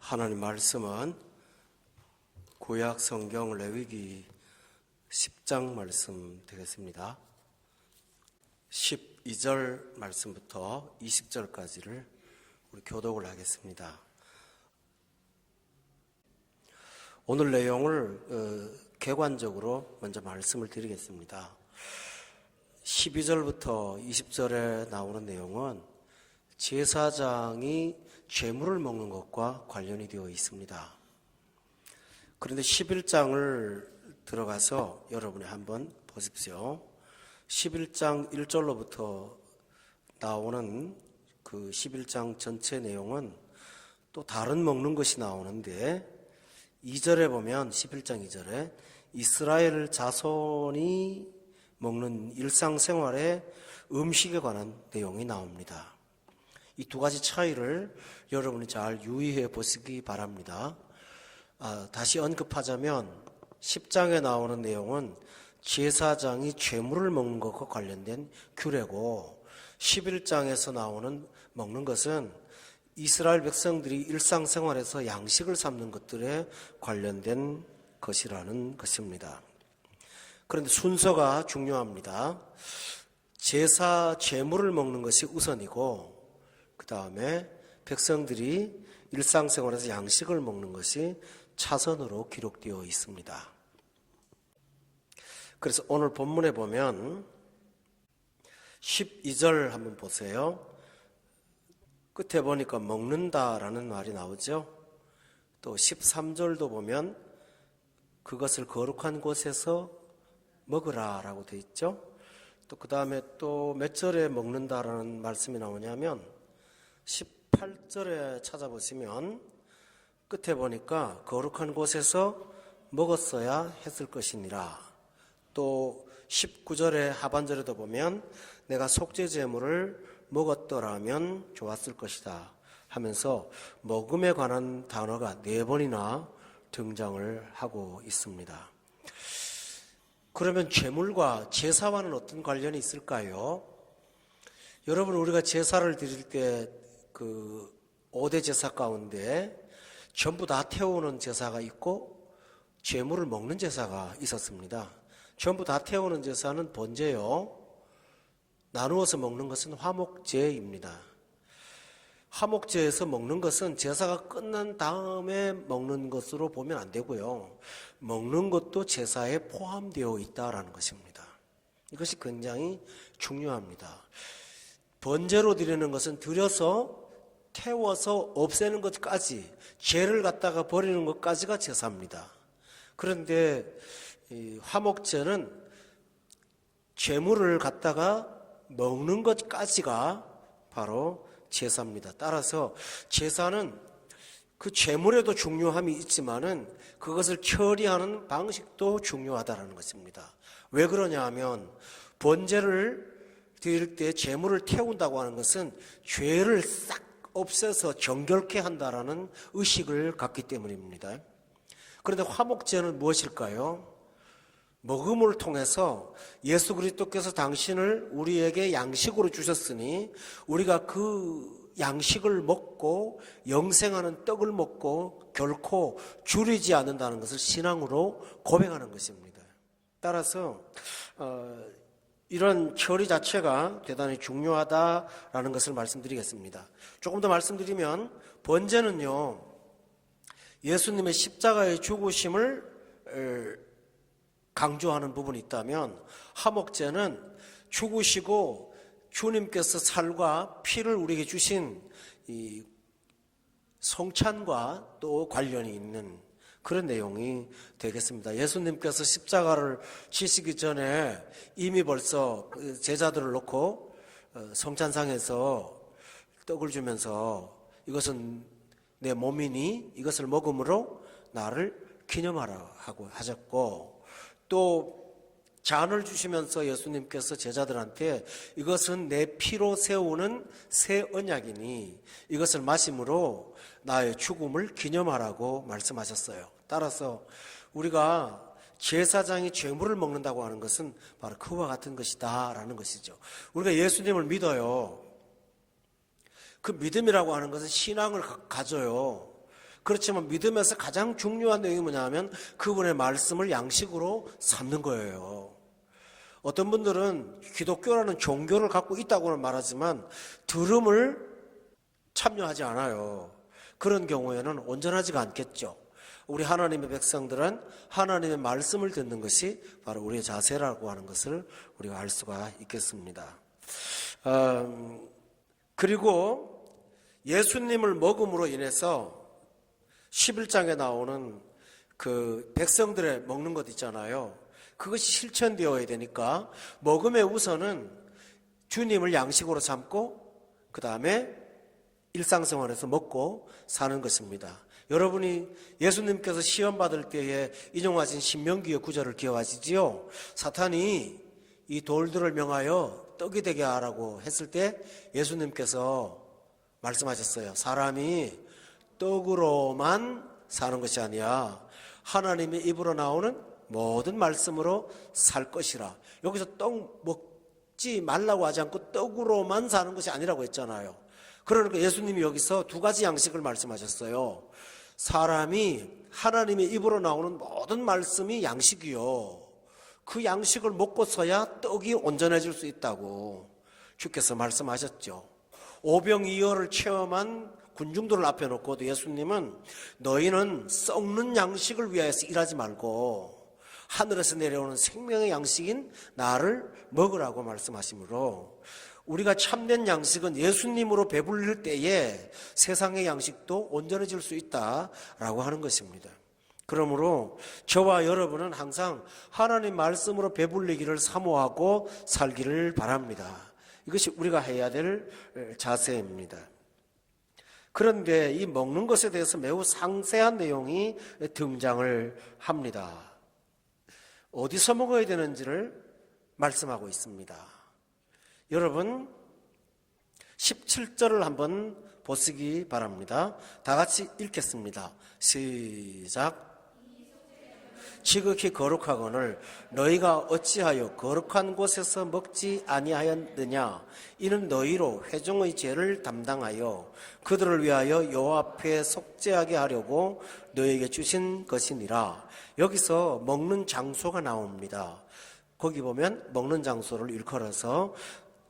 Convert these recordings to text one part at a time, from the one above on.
하나님 말씀은 구약 성경 레위기 10장 말씀 되겠습니다. 12절 말씀부터 20절까지를 우리 교독을 하겠습니다. 오늘 내용을 객관적으로 먼저 말씀을 드리겠습니다. 12절부터 20절에 나오는 내용은 제사장이 죄물을 먹는 것과 관련이 되어 있습니다. 그런데 11장을 들어가서 여러분이 한번 보십시오. 11장 1절로부터 나오는 그 11장 전체 내용은 또 다른 먹는 것이 나오는데 2절에 보면 11장 2절에 이스라엘 자손이 먹는 일상생활의 음식에 관한 내용이 나옵니다. 이 두 가지 차이를 여러분이 잘 유의해 보시기 바랍니다. 다시 언급하자면 10장에 나오는 내용은 제사장이 죄물을 먹는 것과 관련된 규례고 11장에서 나오는 먹는 것은 이스라엘 백성들이 일상생활에서 양식을 삼는 것들에 관련된 것이라는 것입니다. 그런데 순서가 중요합니다. 죄물을 먹는 것이 우선이고 그 다음에 백성들이 일상생활에서 양식을 먹는 것이 차선으로 기록되어 있습니다. 그래서 오늘 본문에 보면 12절 한번 보세요. 끝에 보니까 먹는다라는 말이 나오죠. 또 13절도 보면 그것을 거룩한 곳에서 먹으라라고 되어 있죠. 또 그 다음에 또 몇 절에 먹는다라는 말씀이 나오냐면 18절에 찾아보시면 끝에 보니까 거룩한 곳에서 먹었어야 했을 것이니라. 또 19절의 하반절에도 보면 내가 속죄제물을 먹었더라면 좋았을 것이다 하면서 먹음에 관한 단어가 4번이나 등장을 하고 있습니다. 그러면 제물과 제사와는 어떤 관련이 있을까요? 여러분, 우리가 제사를 드릴 때 그 5대 제사 가운데 전부 다 태우는 제사가 있고 제물을 먹는 제사가 있었습니다. 전부 다 태우는 제사는 번제요. 나누어서 먹는 것은 화목제입니다. 화목제에서 먹는 것은 제사가 끝난 다음에 먹는 것으로 보면 안 되고요. 먹는 것도 제사에 포함되어 있다라는 것입니다. 이것이 굉장히 중요합니다. 번제로 드리는 것은 드려서 태워서 없애는 것까지, 죄를 갖다가 버리는 것까지가 제사입니다. 그런데 이 화목제는 제물을 갖다가 먹는 것까지가 바로 제사입니다. 따라서 제사는 그 제물에도 중요함이 있지만은 그것을 처리하는 방식도 중요하다는 것입니다. 왜 그러냐 하면 번제를 드릴 때 제물을 태운다고 하는 것은 죄를 싹 없애서 정결케 한다라는 의식을 갖기 때문입니다. 그런데 화목제는 무엇일까요? 먹음을 통해서 예수 그리스도께서 당신을 우리에게 양식으로 주셨으니 우리가 그 양식을 먹고 영생하는 떡을 먹고 결코 줄이지 않는다는 것을 신앙으로 고백하는 것입니다. 따라서 이런 처리 자체가 대단히 중요하다라는 것을 말씀드리겠습니다. 조금 더 말씀드리면 번제는요, 예수님의 십자가의 죽으심을 강조하는 부분이 있다면 화목제는 죽으시고 주님께서 살과 피를 우리에게 주신 이 성찬과 또 관련이 있는 그런 내용이 되겠습니다. 예수님께서 십자가를 지시기 전에 이미 벌써 제자들을 놓고 성찬상에서 떡을 주면서 이것은 내 몸이니 이것을 먹음으로 나를 기념하라 하고 하셨고, 또 잔을 주시면서 예수님께서 제자들한테 이것은 내 피로 세우는 새 언약이니 이것을 마심으로 나의 죽음을 기념하라고 말씀하셨어요. 따라서 우리가 제사장이 죄물을 먹는다고 하는 것은 바로 그와 같은 것이다 라는 것이죠. 우리가 예수님을 믿어요. 그 믿음이라고 하는 것은 신앙을 가져요. 그렇지만 믿음에서 가장 중요한 내용이 뭐냐면 그분의 말씀을 양식으로 삼는 거예요. 어떤 분들은 기독교라는 종교를 갖고 있다고는 말하지만 들음을 참여하지 않아요. 그런 경우에는 온전하지가 않겠죠. 우리 하나님의 백성들은 하나님의 말씀을 듣는 것이 바로 우리의 자세라고 하는 것을 우리가 알 수가 있겠습니다. 그리고 예수님을 먹음으로 인해서 11장에 나오는 그 백성들의 먹는 것 있잖아요. 그것이 실천되어야 되니까 먹음의 우선은 주님을 양식으로 삼고 그 다음에 일상생활에서 먹고 사는 것입니다. 여러분이 예수님께서 시험 받을 때에 인용하신 신명기의 구절을 기억하시지요? 사탄이 이 돌들을 명하여 떡이 되게 하라고 했을 때 예수님께서 말씀하셨어요. 사람이 떡으로만 사는 것이 아니야. 하나님의 입으로 나오는 모든 말씀으로 살 것이라. 여기서 떡 먹지 말라고 하지 않고 떡으로만 사는 것이 아니라고 했잖아요. 그러니까 예수님이 여기서 두 가지 양식을 말씀하셨어요. 사람이 하나님의 입으로 나오는 모든 말씀이 양식이요. 그 양식을 먹고서야 떡이 온전해질 수 있다고 주께서 말씀하셨죠. 오병이어를 체험한 군중들을 앞에 놓고도 예수님은 너희는 썩는 양식을 위하여서 일하지 말고 하늘에서 내려오는 생명의 양식인 나를 먹으라고 말씀하시므로 우리가 참된 양식은 예수님으로 배불릴 때에 세상의 양식도 온전해질 수 있다라고 하는 것입니다. 그러므로 저와 여러분은 항상 하나님 말씀으로 배불리기를 사모하고 살기를 바랍니다. 이것이 우리가 해야 될 자세입니다. 그런데 이 먹는 것에 대해서 매우 상세한 내용이 등장을 합니다. 어디서 먹어야 되는지를 말씀하고 있습니다. 여러분 17절을 한번 보시기 바랍니다. 다 같이 읽겠습니다. 시작. 지극히 거룩하거늘 너희가 어찌하여 거룩한 곳에서 먹지 아니하였느냐. 이는 너희로 회중의 죄를 담당하여 그들을 위하여 여호와 앞에 속죄하게 하려고 너희에게 주신 것이니라. 여기서 먹는 장소가 나옵니다. 거기 보면 먹는 장소를 일컬어서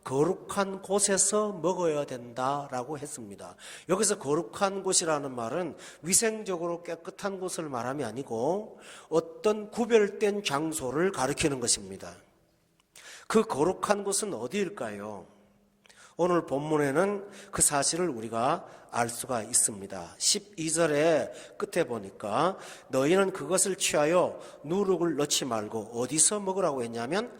거룩한 곳에서 먹어야 된다라고 했습니다. 여기서 거룩한 곳이라는 말은 위생적으로 깨끗한 곳을 말함이 아니고 어떤 구별된 장소를 가리키는 것입니다. 그 거룩한 곳은 어디일까요? 오늘 본문에는 그 사실을 우리가 알 수가 있습니다. 12절의 끝에 보니까 너희는 그것을 취하여 누룩을 넣지 말고 어디서 먹으라고 했냐면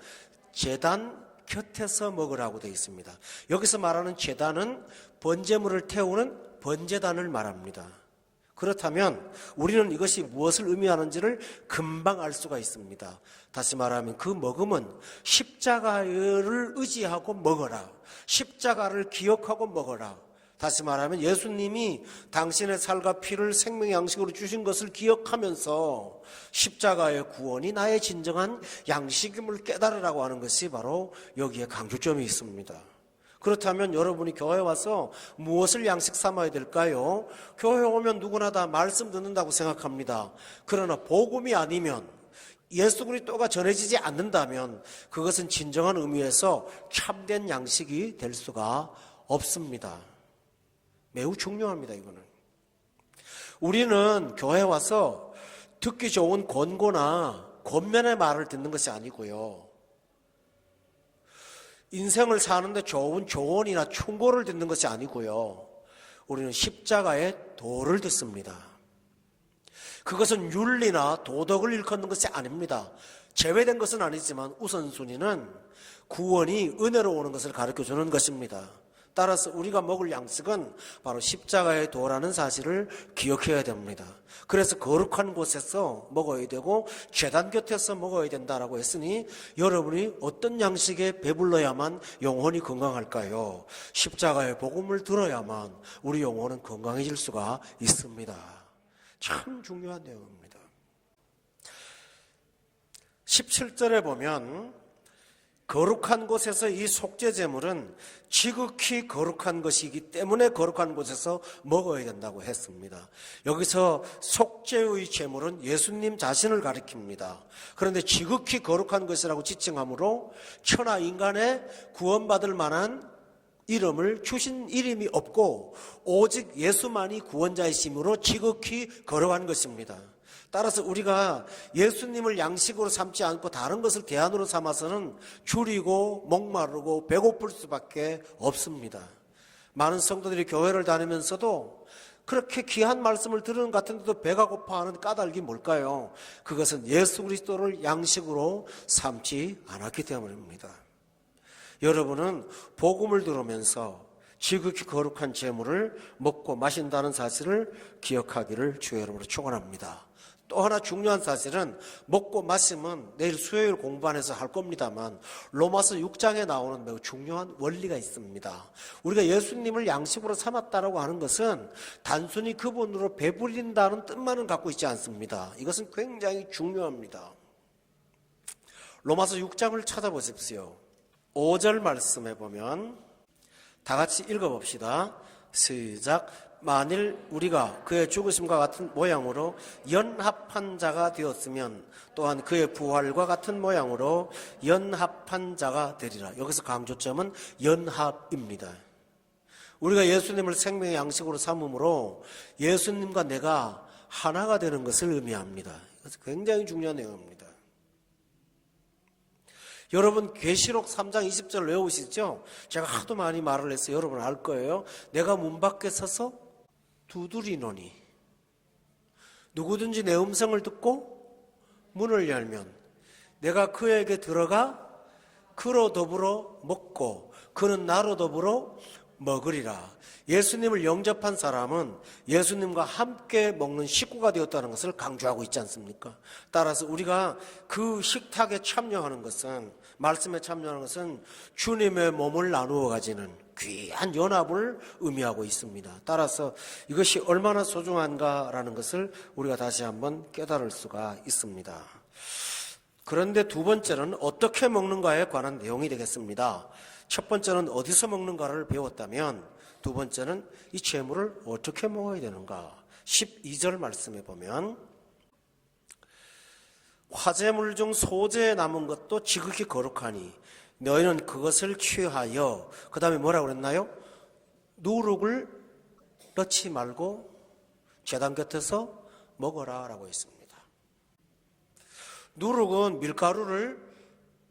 제단 곁에서 먹으라고 되어 있습니다. 여기서 말하는 제단은 번제물을 태우는 번제단을 말합니다. 그렇다면 우리는 이것이 무엇을 의미하는지를 금방 알 수가 있습니다. 다시 말하면 그 먹음은 십자가를 의지하고 먹어라. 십자가를 기억하고 먹어라. 다시 말하면 예수님이 당신의 살과 피를 생명의 양식으로 주신 것을 기억하면서 십자가의 구원이 나의 진정한 양식임을 깨달으라고 하는 것이 바로 여기에 강조점이 있습니다. 그렇다면 여러분이 교회에 와서 무엇을 양식 삼아야 될까요? 교회 오면 누구나 다 말씀 듣는다고 생각합니다. 그러나 복음이 아니면 예수 그리스도가 전해지지 않는다면 그것은 진정한 의미에서 참된 양식이 될 수가 없습니다. 매우 중요합니다. 이거는 우리는 교회에 와서 듣기 좋은 권고나 권면의 말을 듣는 것이 아니고요, 인생을 사는데 좋은 조언이나 충고를 듣는 것이 아니고요, 우리는 십자가의 도를 듣습니다. 그것은 윤리나 도덕을 일컫는 것이 아닙니다. 제외된 것은 아니지만 우선순위는 구원이 은혜로 오는 것을 가르쳐주는 것입니다. 따라서 우리가 먹을 양식은 바로 십자가의 도라는 사실을 기억해야 됩니다. 그래서 거룩한 곳에서 먹어야 되고 제단 곁에서 먹어야 된다라고 했으니 여러분이 어떤 양식에 배불러야만 영혼이 건강할까요? 십자가의 복음을 들어야만 우리 영혼은 건강해질 수가 있습니다. 참 중요한 내용입니다. 17절에 보면 거룩한 곳에서 이 속죄 제물은 지극히 거룩한 것이기 때문에 거룩한 곳에서 먹어야 된다고 했습니다. 여기서 속죄의 제물은 예수님 자신을 가리킵니다. 그런데 지극히 거룩한 것이라고 지칭함으로 천하 인간의 구원받을 만한 이름을 주신 이름이 없고 오직 예수만이 구원자이심으로 지극히 거룩한 것입니다. 따라서 우리가 예수님을 양식으로 삼지 않고 다른 것을 대안으로 삼아서는 줄이고 목마르고 배고플 수밖에 없습니다. 많은 성도들이 교회를 다니면서도 그렇게 귀한 말씀을 들은 것 같은데도 배가 고파하는 까닭이 뭘까요? 그것은 예수 그리스도를 양식으로 삼지 않았기 때문입니다. 여러분은 복음을 들으면서 지극히 거룩한 제물을 먹고 마신다는 사실을 기억하기를 주의 이름으로 축원합니다. 또 하나 중요한 사실은 먹고 마시면 내일 수요일 공부안에서 할 겁니다만 로마서 6장에 나오는 매우 중요한 원리가 있습니다. 우리가 예수님을 양식으로 삼았다라고 하는 것은 단순히 그분으로 배불린다는 뜻만은 갖고 있지 않습니다. 이것은 굉장히 중요합니다. 로마서 6장을 찾아보십시오. 5절 말씀해 보면 다 같이 읽어봅시다. 시작. 만일 우리가 그의 죽으심과 같은 모양으로 연합한 자가 되었으면 또한 그의 부활과 같은 모양으로 연합한 자가 되리라. 여기서 강조점은 연합입니다. 우리가 예수님을 생명의 양식으로 삼음으로 예수님과 내가 하나가 되는 것을 의미합니다. 이것은 굉장히 중요한 내용입니다. 여러분 계시록 3장 20절 외우시죠? 제가 하도 많이 말을 해서 여러분 알 거예요. 내가 문 밖에 서서 두드리노니 누구든지 내 음성을 듣고 문을 열면 내가 그에게 들어가 그로 더불어 먹고 그는 나로 더불어 먹으리라. 예수님을 영접한 사람은 예수님과 함께 먹는 식구가 되었다는 것을 강조하고 있지 않습니까? 따라서 우리가 그 식탁에 참여하는 것은, 말씀에 참여하는 것은 주님의 몸을 나누어 가지는 귀한 연합을 의미하고 있습니다. 따라서 이것이 얼마나 소중한가라는 것을 우리가 다시 한번 깨달을 수가 있습니다. 그런데 두 번째는 어떻게 먹는가에 관한 내용이 되겠습니다. 첫 번째는 어디서 먹는가를 배웠다면 두 번째는 이 제물을 어떻게 먹어야 되는가. 12절 말씀에 보면 화제물 중 소재에 남은 것도 지극히 거룩하니 너희는 그것을 취하여, 그 다음에 뭐라고 그랬나요? 누룩을 넣지 말고 제단 곁에서 먹어라 라고 했습니다. 누룩은 밀가루를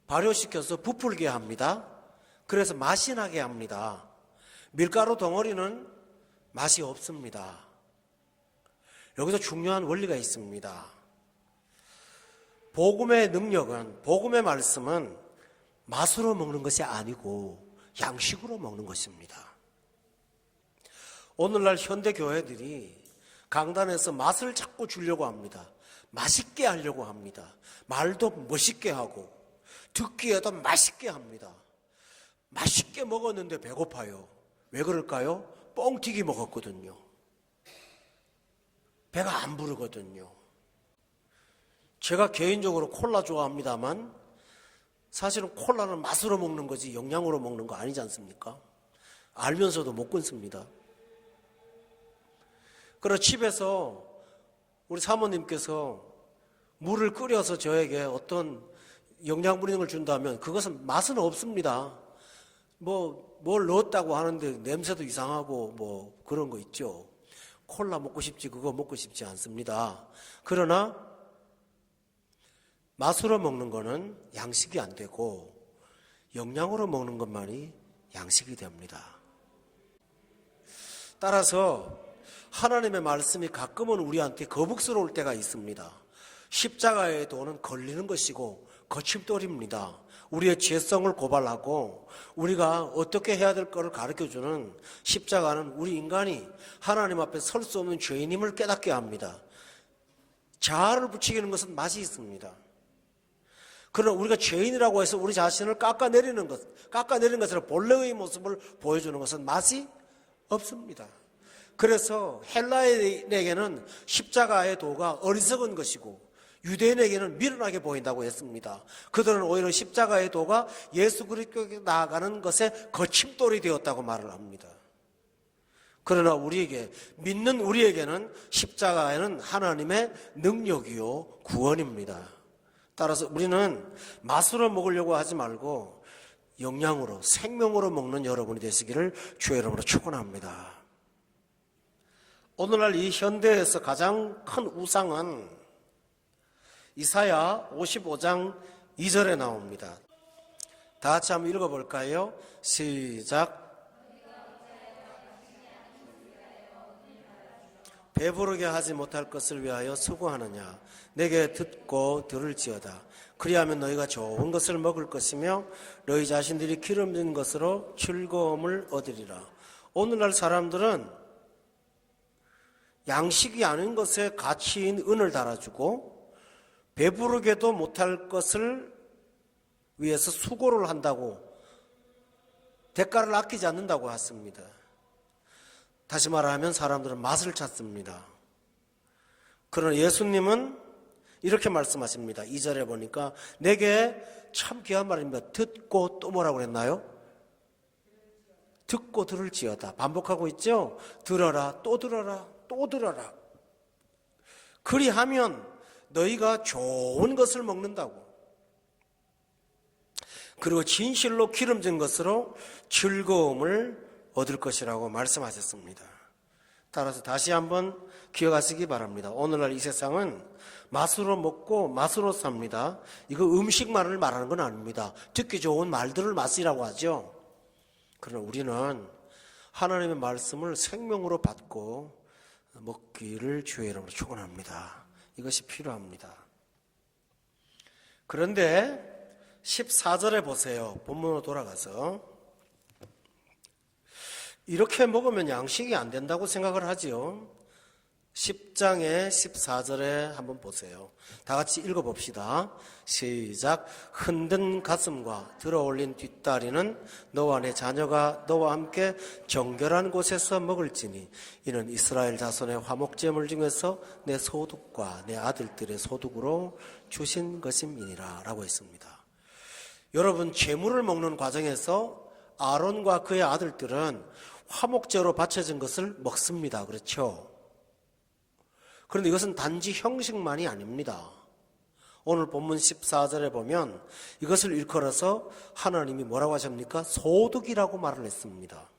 발효시켜서 부풀게 합니다. 그래서 맛이 나게 합니다. 밀가루 덩어리는 맛이 없습니다. 여기서 중요한 원리가 있습니다. 복음의 능력은, 복음의 말씀은 맛으로 먹는 것이 아니고 양식으로 먹는 것입니다. 오늘날 현대 교회들이 강단에서 맛을 자꾸 주려고 합니다. 맛있게 하려고 합니다. 말도 멋있게 하고 듣기에도 맛있게 합니다. 맛있게 먹었는데 배고파요. 왜 그럴까요? 뻥튀기 먹었거든요. 배가 안 부르거든요. 제가 개인적으로 콜라 좋아합니다만 사실은 콜라는 맛으로 먹는 거지 영양으로 먹는 거 아니지 않습니까? 알면서도 못 끊습니다. 그래서 집에서 우리 사모님께서 물을 끓여서 저에게 어떤 영양분 있는 걸 준다면 그것은 맛은 없습니다. 뭘 넣었다고 하는데 냄새도 이상하고 뭐 그런 거 있죠. 콜라 먹고 싶지 그거 먹고 싶지 않습니다. 그러나 맛으로 먹는 거는 양식이 안 되고 영양으로 먹는 것만이 양식이 됩니다. 따라서 하나님의 말씀이 가끔은 우리한테 거북스러울 때가 있습니다. 십자가의 도는 걸리는 것이고 거침돌입니다. 우리의 죄성을 고발하고 우리가 어떻게 해야 될 것을 가르쳐주는 십자가는 우리 인간이 하나님 앞에 설 수 없는 죄인임을 깨닫게 합니다. 자아를 부추기는 것은 맛이 있습니다. 그러나 우리가 죄인이라고 해서 우리 자신을 깎아내리는 것으로 본래의 모습을 보여주는 것은 맛이 없습니다. 그래서 헬라인에게는 십자가의 도가 어리석은 것이고 유대인에게는 미련하게 보인다고 했습니다. 그들은 오히려 십자가의 도가 예수 그리스도께 나아가는 것에 거침돌이 되었다고 말을 합니다. 그러나 우리에게, 믿는 우리에게는 십자가에는 하나님의 능력이요 구원입니다. 따라서 우리는 맛으로 먹으려고 하지 말고 영양으로, 생명으로 먹는 여러분이 되시기를 주의 이름으로 축원합니다. 오늘날 이 현대에서 가장 큰 우상은 이사야 55장 2절에 나옵니다. 다 같이 한번 읽어볼까요? 시작. 배부르게 하지 못할 것을 위하여 수고하느냐. 내게 듣고 들을지어다. 그리하면 너희가 좋은 것을 먹을 것이며 너희 자신들이 기름진 것으로 즐거움을 얻으리라. 오늘날 사람들은 양식이 아닌 것에 가치인 은을 달아주고 배부르게도 못할 것을 위해서 수고를 한다고, 대가를 아끼지 않는다고 했습니다. 다시 말하면 사람들은 맛을 찾습니다. 그러나 예수님은 이렇게 말씀하십니다. 2절에 보니까 내게 참 귀한 말입니다. 듣고 또 뭐라고 그랬나요? 듣고 들을지어다. 반복하고 있죠? 들어라, 또 들어라, 또 들어라. 그리하면 너희가 좋은 것을 먹는다고. 그리고 진실로 기름진 것으로 즐거움을 얻을 것이라고 말씀하셨습니다. 따라서 다시 한번 기억하시기 바랍니다. 오늘날 이 세상은 맛으로 먹고 맛으로 삽니다. 이거 음식만을 말하는 건 아닙니다. 듣기 좋은 말들을 맛이라고 하죠. 그러나 우리는 하나님의 말씀을 생명으로 받고 먹기를 주의 이름으로 축원합니다. 이것이 필요합니다. 그런데 14절에 보세요. 본문으로 돌아가서 이렇게 먹으면 양식이 안 된다고 생각을 하지요. 10장의 14절에 한번 보세요. 다 같이 읽어봅시다. 시작. 흔든 가슴과 들어올린 뒷다리는 너와 내 자녀가 너와 함께 정결한 곳에서 먹을지니 이는 이스라엘 자손의 화목제물 중에서 내 소득과 내 아들들의 소득으로 주신 것임이니라 라고 했습니다. 여러분, 제물을 먹는 과정에서 아론과 그의 아들들은 화목제로 바쳐진 것을 먹습니다. 그렇죠? 그런데 이것은 단지 형식만이 아닙니다. 오늘 본문 14절에 보면 이것을 일컬어서 하나님이 뭐라고 하십니까? 소득이라고 말을 했습니다.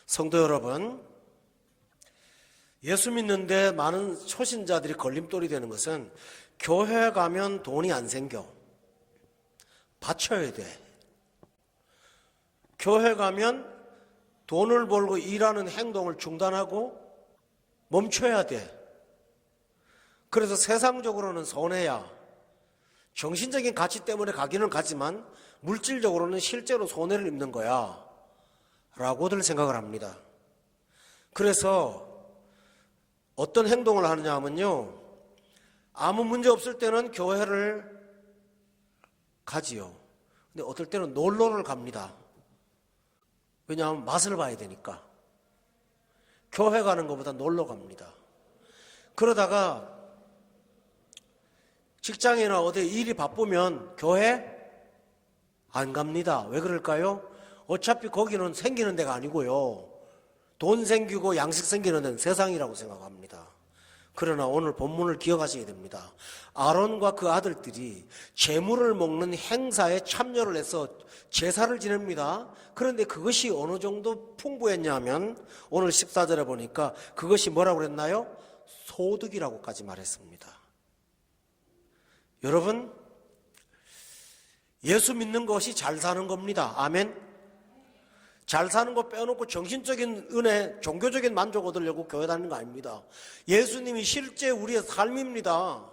성도 여러분, 예수 믿는데 많은 초신자들이 걸림돌이 되는 것은 교회 가면 돈이 안 생겨. 바쳐야 돼. 교회 가면 돈을 벌고 일하는 행동을 중단하고 멈춰야 돼. 그래서 세상적으로는 손해야. 정신적인 가치 때문에 가기는 가지만 물질적으로는 실제로 손해를 입는 거야 라고들 생각을 합니다. 그래서 어떤 행동을 하느냐 하면요, 아무 문제 없을 때는 교회를 가지요. 근데 어떨 때는 놀러를 갑니다. 왜냐하면 맛을 봐야 되니까. 교회 가는 것보다 놀러 갑니다. 그러다가 직장이나 어디 일이 바쁘면 교회 안 갑니다. 왜 그럴까요? 어차피 거기는 생기는 데가 아니고요. 돈 생기고 양식 생기는 데는 세상이라고 생각합니다. 그러나 오늘 본문을 기억하셔야 됩니다. 아론과 그 아들들이 제물을 먹는 행사에 참여를 해서 제사를 지냅니다. 그런데 그것이 어느 정도 풍부했냐면 오늘 14절에 보니까 그것이 뭐라고 그랬나요? 소득이라고까지 말했습니다. 여러분, 예수 믿는 것이 잘 사는 겁니다. 아멘. 잘 사는 거 빼놓고 정신적인 은혜, 종교적인 만족 얻으려고 교회 다니는 거 아닙니다. 예수님이 실제 우리의 삶입니다.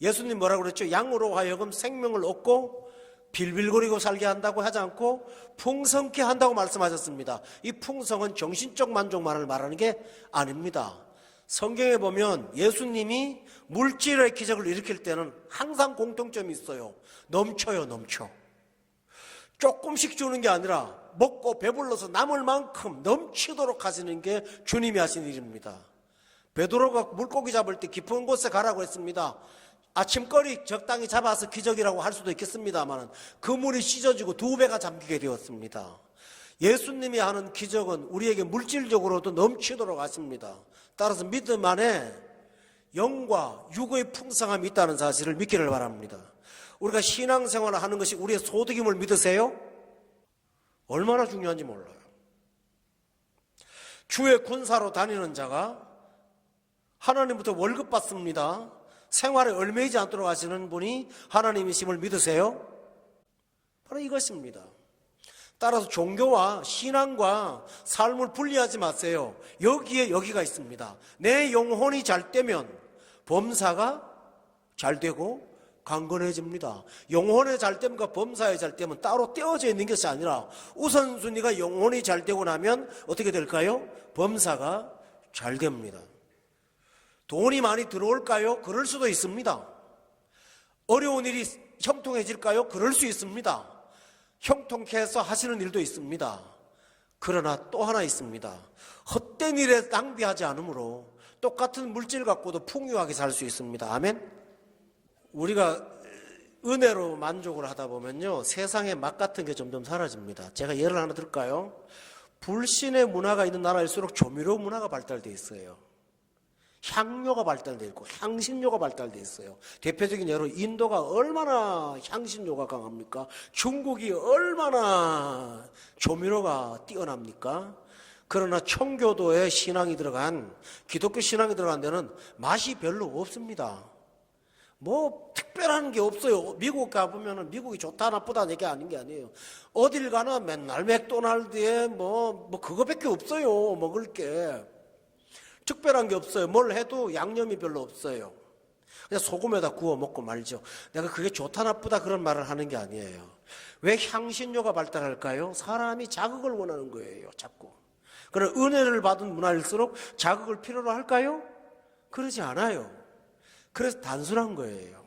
예수님 뭐라고 그랬죠? 양으로 하여금 생명을 얻고 빌빌거리고 살게 한다고 하지 않고 풍성케 한다고 말씀하셨습니다. 이 풍성은 정신적 만족만을 말하는 게 아닙니다. 성경에 보면 예수님이 물질의 기적을 일으킬 때는 항상 공통점이 있어요. 넘쳐요, 넘쳐. 조금씩 주는 게 아니라 먹고 배불러서 남을 만큼 넘치도록 하시는 게 주님이 하신 일입니다. 베드로가 물고기 잡을 때 깊은 곳에 가라고 했습니다. 아침거리 적당히 잡아서 기적이라고 할 수도 있겠습니다만 그물이 찢어지고 2배가 잠기게 되었습니다. 예수님이 하는 기적은 우리에게 물질적으로도 넘치도록 하십니다. 따라서 믿음 안에 영과 육의 풍성함이 있다는 사실을 믿기를 바랍니다. 우리가 신앙생활을 하는 것이 우리의 소득임을 믿으세요? 얼마나 중요한지 몰라요. 주의 군사로 다니는 자가 하나님부터 월급 받습니다. 생활에 얽매이지 않도록 하시는 분이 하나님이심을 믿으세요? 바로 이것입니다. 따라서 종교와 신앙과 삶을 분리하지 마세요. 여기에 여기가 있습니다. 내 영혼이 잘 되면 범사가 잘 되고 강건해집니다. 영혼이 잘 됨과 범사에 잘 되면 따로 떼어져 있는 것이 아니라 우선순위가 영혼이 잘 되고 나면 어떻게 될까요? 범사가 잘 됩니다. 돈이 많이 들어올까요? 그럴 수도 있습니다. 어려운 일이 형통해질까요? 그럴 수 있습니다. 형통케 해서 하시는 일도 있습니다. 그러나 또 하나 있습니다. 헛된 일에 낭비하지 않으므로 똑같은 물질 갖고도 풍요하게 살 수 있습니다. 아멘. 우리가 은혜로 만족을 하다 보면요, 세상의 맛 같은 게 점점 사라집니다. 제가 예를 하나 들까요? 불신의 문화가 있는 나라일수록 조미료 문화가 발달되어 있어요. 향료가 발달되어 있고 향신료가 발달되어 있어요. 대표적인 예로 인도가 얼마나 향신료가 강합니까? 중국이 얼마나 조미료가 뛰어납니까? 그러나 청교도의 신앙이 들어간, 기독교 신앙이 들어간 데는 맛이 별로 없습니다. 뭐 특별한 게 없어요. 미국 가보면 미국이 좋다 나쁘다는 얘기 아닌 게 아니에요. 어딜 가나 맨날 맥도날드에 뭐 그거밖에 없어요. 먹을 게 특별한 게 없어요. 뭘 해도 양념이 별로 없어요. 그냥 소금에다 구워 먹고 말죠. 내가 그게 좋다 나쁘다 그런 말을 하는 게 아니에요. 왜 향신료가 발달할까요? 사람이 자극을 원하는 거예요. 자꾸. 그런 은혜를 받은 문화일수록 자극을 필요로 할까요? 그러지 않아요. 그래서 단순한 거예요.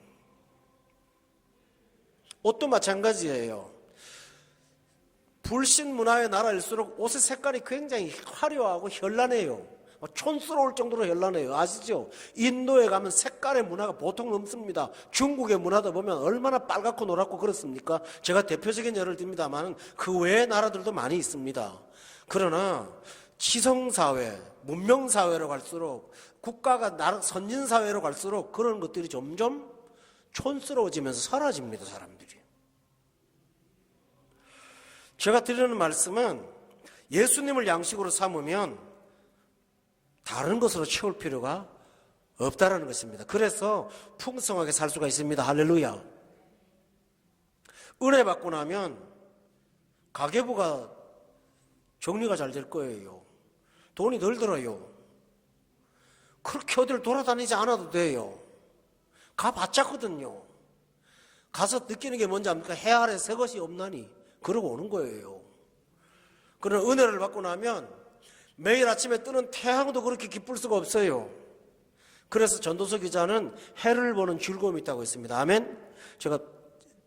옷도 마찬가지예요. 불신 문화의 나라일수록 옷의 색깔이 굉장히 화려하고 현란해요. 촌스러울 정도로 현란해요. 아시죠? 인도에 가면 색깔의 문화가 보통 없습니다. 중국의 문화도 보면 얼마나 빨갛고 노랗고 그렇습니까? 제가 대표적인 예를 듭니다만 그 외의 나라들도 많이 있습니다. 그러나 지성사회, 문명사회로 갈수록, 국가가 선진사회로 갈수록 그런 것들이 점점 촌스러워지면서 사라집니다. 사람들이. 제가 드리는 말씀은 예수님을 양식으로 삼으면 다른 것으로 채울 필요가 없다라는 것입니다. 그래서 풍성하게 살 수가 있습니다. 할렐루야. 은혜 받고 나면 가계부가 정리가 잘 될 거예요. 돈이 덜 들어요. 그렇게 어딜 돌아다니지 않아도 돼요. 가봤자거든요. 가서 느끼는 게 뭔지 압니까? 해 아래 새 것이 없나니 그러고 오는 거예요. 그런 은혜를 받고 나면 매일 아침에 뜨는 태양도 그렇게 기쁠 수가 없어요. 그래서 전도서 기자는 해를 보는 즐거움이 있다고 했습니다. 아멘. 제가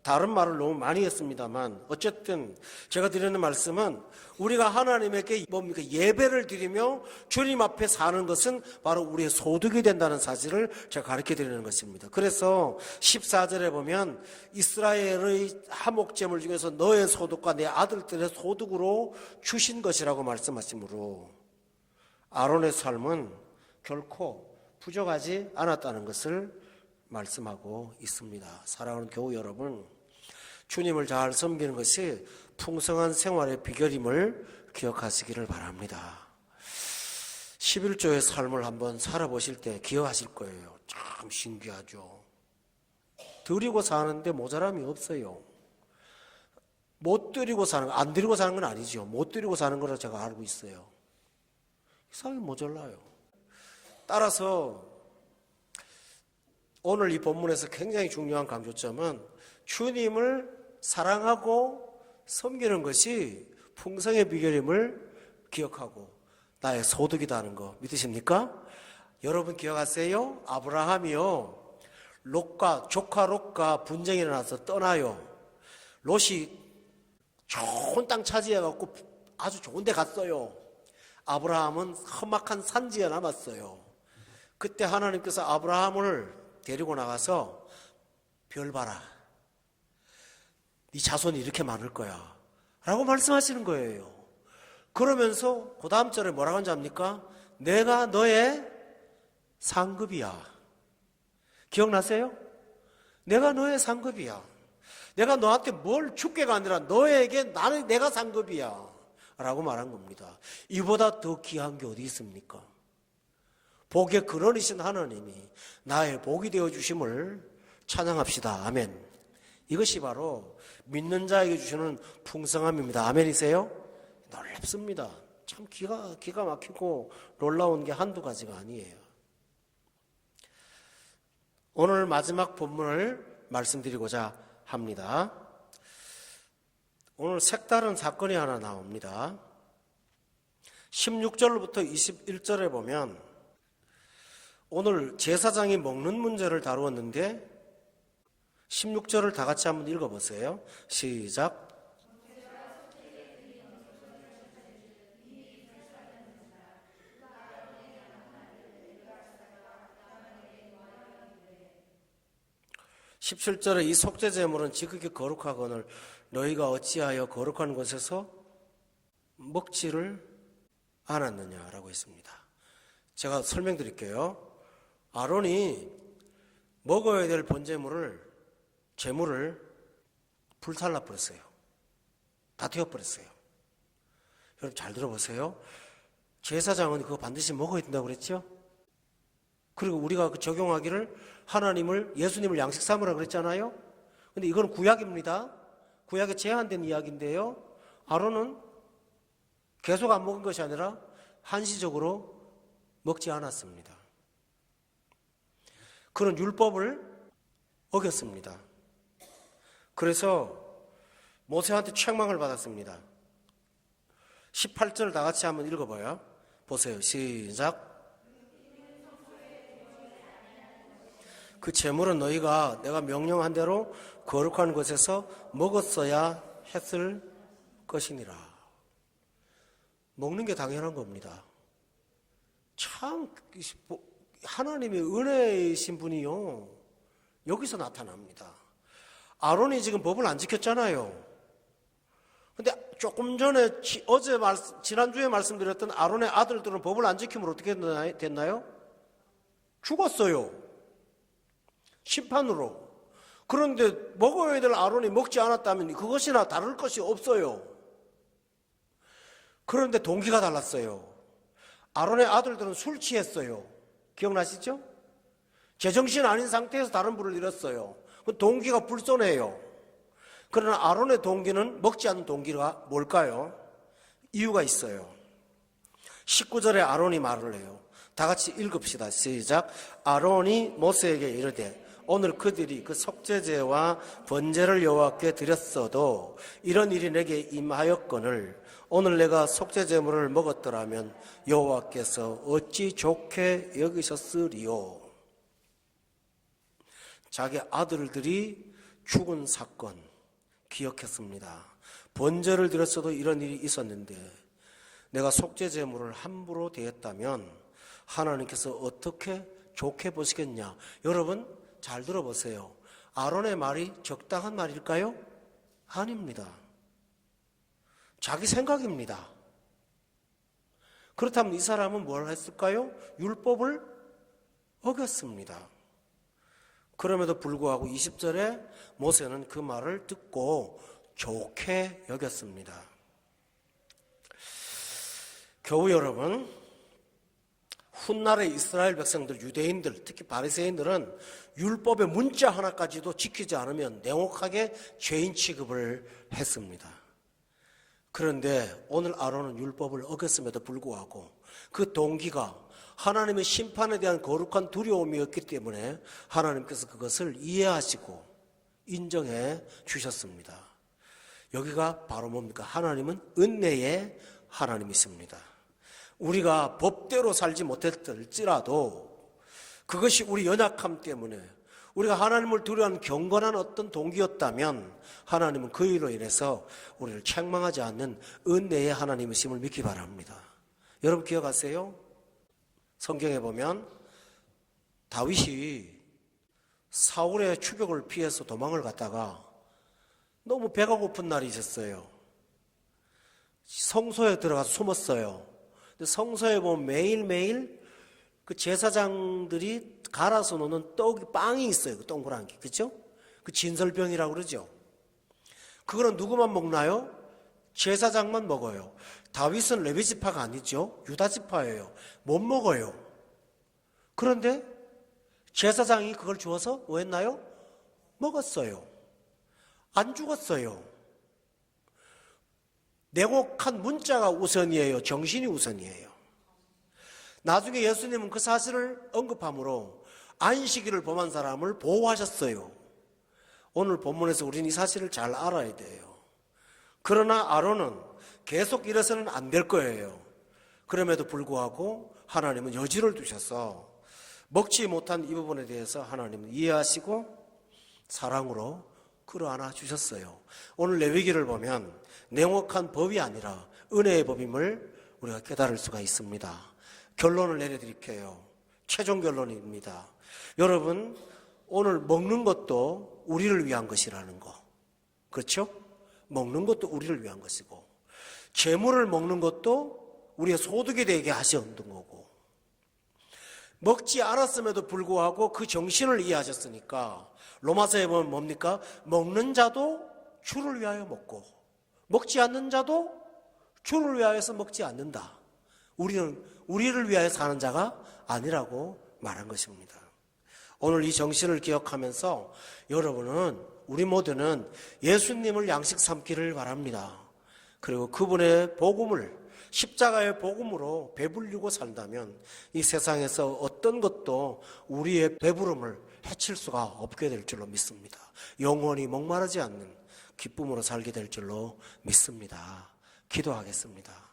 다른 말을 너무 많이 했습니다만 어쨌든 제가 드리는 말씀은 우리가 하나님에게 뭡니까? 예배를 드리며 주님 앞에 사는 것은 바로 우리의 소득이 된다는 사실을 제가 가르쳐 드리는 것입니다. 그래서 14절에 보면 이스라엘의 하목제물 중에서 너의 소득과 내 아들들의 소득으로 주신 것이라고 말씀하시므로 아론의 삶은 결코 부족하지 않았다는 것을 말씀하고 있습니다. 사랑하는 교우 여러분, 주님을 잘 섬기는 것이 풍성한 생활의 비결임을 기억하시기를 바랍니다. 11조의 삶을 한번 살아보실 때 기억하실 거예요. 참 신기하죠. 드리고 사는데 모자람이 없어요. 못 드리고 사는, 안 드리고 사는 건 아니죠. 못 드리고 사는 거라 제가 알고 있어요. 이상하게 모자라요. 따라서 오늘 이 본문에서 굉장히 중요한 강조점은 주님을 사랑하고 섬기는 것이 풍성의 비결임을 기억하고 나의 소득이라는 거 믿으십니까? 여러분 기억하세요? 아브라함이요, 조카 롯과 분쟁이 일어나서 떠나요. 롯이 좋은 땅 차지해갖고 아주 좋은 데 갔어요. 아브라함은 험악한 산지에 남았어요. 그때 하나님께서 아브라함을 데리고 나가서 별 봐라. 네 자손이 이렇게 많을 거야. 라고 말씀하시는 거예요. 그러면서 그 다음 절에 뭐라고 하는지 압니까? 내가 너의 상급이야. 기억나세요? 내가 너의 상급이야. 내가 너한테 뭘 줄 게 아니라 너에게 내가 상급이야. 라고 말한 겁니다. 이보다 더 귀한 게 어디 있습니까? 복의 근원이신 하나님이 나의 복이 되어주심을 찬양합시다. 아멘. 이것이 바로 믿는 자에게 주시는 풍성함입니다. 아멘이세요? 놀랍습니다. 참 기가 막히고 놀라운 게 한두 가지가 아니에요. 오늘 마지막 본문을 말씀드리고자 합니다. 오늘 색다른 사건이 하나 나옵니다. 16절부터 21절에 보면 오늘 제사장이 먹는 문제를 다루었는데 16절을 다 같이 한번 읽어보세요. 시작. 17절에 이 속죄 제물은 지극히 거룩하거늘 너희가 어찌하여 거룩한 곳에서 먹지를 않았느냐라고 했습니다. 제가 설명드릴게요. 아론이 먹어야 될 제물을 불살라 버렸어요. 다 태워버렸어요. 여러분 잘 들어보세요. 제사장은 그거 반드시 먹어야 된다고 그랬죠? 그리고 우리가 적용하기를 예수님을 양식 삼으라 그랬잖아요. 근데 이건 구약입니다. 구약에 제한된 이야기인데요. 아론은 계속 안 먹은 것이 아니라 한시적으로 먹지 않았습니다. 그런 율법을 어겼습니다. 그래서 모세한테 책망을 받았습니다. 18절 다 같이 한번 읽어봐요. 보세요. 시작. 그 제물은 너희가 내가 명령한 대로 거룩한 곳에서 먹었어야 했을 것이니라. 먹는 게 당연한 겁니다. 참 하나님의 은혜이신 분이요 여기서 나타납니다. 아론이 지금 법을 안 지켰잖아요. 근데 조금 전에 지난주에 말씀드렸던 아론의 아들들은 법을 안 지키면 어떻게 됐나요? 죽었어요. 심판으로. 그런데 먹어야 될 아론이 먹지 않았다면 그것이나 다를 것이 없어요. 그런데 동기가 달랐어요. 아론의 아들들은 술 취했어요. 기억나시죠? 제정신 아닌 상태에서 다른 불을 잃었어요. 그 동기가 불손해요. 그러나 아론의 동기는 먹지 않는 동기가 뭘까요? 이유가 있어요. 19절에 아론이 말을 해요. 다 같이 읽읍시다. 시작. 아론이 모세에게 이르되 오늘 그들이 그 속죄제와 번제를 여호와께 드렸어도 이런 일이 내게 임하였거늘 오늘 내가 속죄제물을 먹었더라면 여호와께서 어찌 좋게 여기셨으리요. 자기 아들들이 죽은 사건 기억했습니다. 번제를 드렸어도 이런 일이 있었는데 내가 속죄제물을 함부로 대했다면 하나님께서 어떻게 좋게 보시겠냐. 여러분 잘 들어보세요. 아론의 말이 적당한 말일까요? 아닙니다. 자기 생각입니다. 그렇다면 이 사람은 뭘 했을까요? 율법을 어겼습니다. 그럼에도 불구하고 20절에 모세는 그 말을 듣고 좋게 여겼습니다. 교우 여러분, 훗날의 이스라엘 백성들, 유대인들, 특히 바리새인들은 율법의 문자 하나까지도 지키지 않으면 냉혹하게 죄인 취급을 했습니다. 그런데 오늘 아론은 율법을 어겼음에도 불구하고 그 동기가 하나님의 심판에 대한 거룩한 두려움이었기 때문에 하나님께서 그것을 이해하시고 인정해 주셨습니다. 여기가 바로 뭡니까? 하나님은 은혜의 하나님이십니다. 우리가 법대로 살지 못했을지라도 그것이 우리 연약함 때문에 우리가 하나님을 두려워하는 경건한 어떤 동기였다면 하나님은 그 일로 인해서 우리를 책망하지 않는 은혜의 하나님이심을 믿기 바랍니다. 여러분 기억하세요? 성경에 보면 다윗이 사울의 추격을 피해서 도망을 갔다가 너무 배가 고픈 날이 있었어요. 성소에 들어가서 숨었어요. 근데 성소에 보면 매일매일 그 제사장들이 갈아서 놓는 빵이 있어요. 그 동그란 게. 그죠? 그 진설병이라고 그러죠. 그거는 누구만 먹나요? 제사장만 먹어요. 다윗은 레위 지파가 아니죠. 유다 지파예요. 못 먹어요. 그런데 제사장이 그걸 주어서 뭐 했나요? 먹었어요. 안 죽었어요. 내곡한 문자가 우선이에요. 정신이 우선이에요. 나중에 예수님은 그 사실을 언급함으로 안식일을 범한 사람을 보호하셨어요. 오늘 본문에서 우리는 이 사실을 잘 알아야 돼요. 그러나 아론은 계속 이래서는 안 될 거예요. 그럼에도 불구하고 하나님은 여지를 두셔서 먹지 못한 이 부분에 대해서 하나님은 이해하시고 사랑으로 끌어안아 주셨어요. 오늘 레위기를 보면 냉혹한 법이 아니라 은혜의 법임을 우리가 깨달을 수가 있습니다. 결론을 내려드릴게요. 최종 결론입니다. 여러분, 오늘 먹는 것도 우리를 위한 것이라는 거. 그렇죠? 먹는 것도 우리를 위한 것이고, 재물을 먹는 것도 우리의 소득이 되게 하셨던 거고, 먹지 않았음에도 불구하고 그 정신을 이해하셨으니까 로마서에 보면 뭡니까? 먹는 자도 주를 위하여 먹고 먹지 않는 자도 주를 위하여서 먹지 않는다. 우리는 우리를 위하여 사는 자가 아니라고 말한 것입니다. 오늘 이 정신을 기억하면서 여러분은, 우리 모두는 예수님을 양식 삼기를 바랍니다. 그리고 그분의 복음을, 십자가의 복음으로 배불리고 산다면 이 세상에서 어떤 것도 우리의 배부름을 해칠 수가 없게 될 줄로 믿습니다. 영원히 목마르지 않는 기쁨으로 살게 될 줄로 믿습니다. 기도하겠습니다.